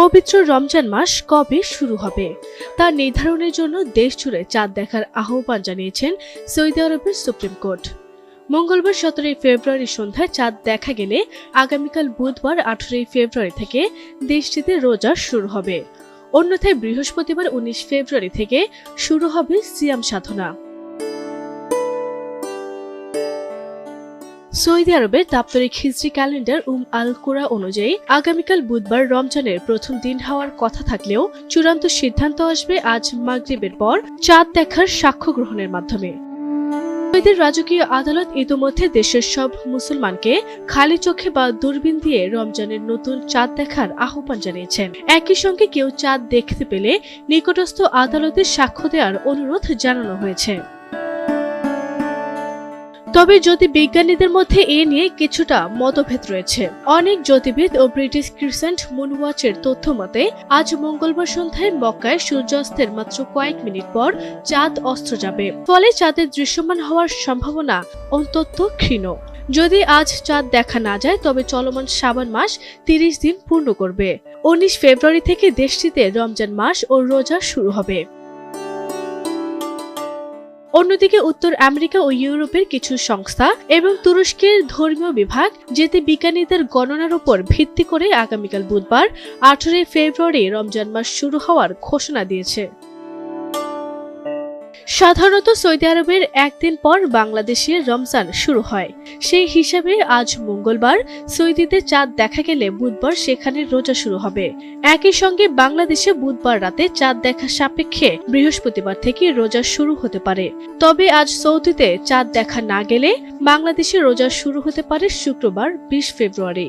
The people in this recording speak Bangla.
পবিত্র রমজান মাস কবে শুরু হবে তা নির্ধারণের জন্য দেশ জুড়ে চাঁদ দেখার আহ্বান জানিয়েছেন সৌদি আরবের সুপ্রিম কোর্ট। মঙ্গলবার 17 ফেব্রুয়ারি সন্ধ্যায় চাঁদ দেখা গেলে আগামীকাল বুধবার 18 ফেব্রুয়ারি থেকে দেশটিতে রোজা শুরু হবে। অন্যথায় বৃহস্পতিবার 19 ফেব্রুয়ারি থেকে শুরু হবে সিয়াম সাধনা। সৌদি আরবের দাপ্তরিক হিজরি ক্যালেন্ডার আল কুরা অনুযায়ী আগামীকাল বুধবার রমজানের প্রথম দিন হওয়ার কথা থাকলেও চূড়ান্ত সিদ্ধান্ত আসবে আজ মাগরিবের পর চাঁদ দেখার সাক্ষ্য গ্রহণের মাধ্যমে। সৌদির রাজকীয় আদালত ইতোমধ্যে দেশের সব মুসলমানকে খালি চোখে বা দূরবীন দিয়ে রমজানের নতুন চাঁদ দেখার আহ্বান জানিয়েছেন। একই সঙ্গে কেউ চাঁদ দেখতে পেলে নিকটস্থ আদালতে সাক্ষ্য দেওয়ার অনুরোধ জানানো হয়েছে। তবে জ্যোতি বিজ্ঞানীদের মধ্যে এ নিয়ে কিছুটা মতভেদ রয়েছে। অনেক জ্যোতির্বিদ ও ব্রিটিশ ক্রিসেন্ট মুনওয়াচের তথ্য মতে আজ মঙ্গলবার সন্ধ্যায় মক্কায় সূর্যাস্তের মাত্র কয়েক মিনিট পর চাঁদ অস্ত যাবে, ফলে চাঁদের দৃশ্যমান হওয়ার সম্ভাবনা অত্যন্ত ক্ষীণ। যদি আজ চাঁদ দেখা না যায় তবে চলমান শাবান মাস 30 দিন পূর্ণ করবে। 19 ফেব্রুয়ারি থেকে দেশটিতে রমজান মাস ও রোজা শুরু হবে। অন্যদিকে উত্তর আমেরিকা ও ইউরোপের কিছু সংস্থা এবং তুরস্কের ধর্মীয় বিভাগ জ্যোতির্বিজ্ঞানীদের গণনার উপর ভিত্তি করে আগামীকাল বুধবার 18 ফেব্রুয়ারি রমজান মাস শুরু হওয়ার ঘোষণা দিয়েছে। সাধারণত সৌদি আরবের একদিন পর বাংলাদেশে রমজান শুরু হয়। সেই হিসাবে আজ মঙ্গলবার সৌদিতে চাঁদ দেখা গেলে বুধবার সেখানে রোজা শুরু হবে। একই সঙ্গে বাংলাদেশে বুধবার রাতে চাঁদ দেখা সাপেক্ষে বৃহস্পতিবার থেকে রোজা শুরু হতে পারে। তবে আজ সৌদিতে চাঁদ দেখা না গেলে বাংলাদেশে রোজা শুরু হতে পারে শুক্রবার 20 ফেব্রুয়ারি।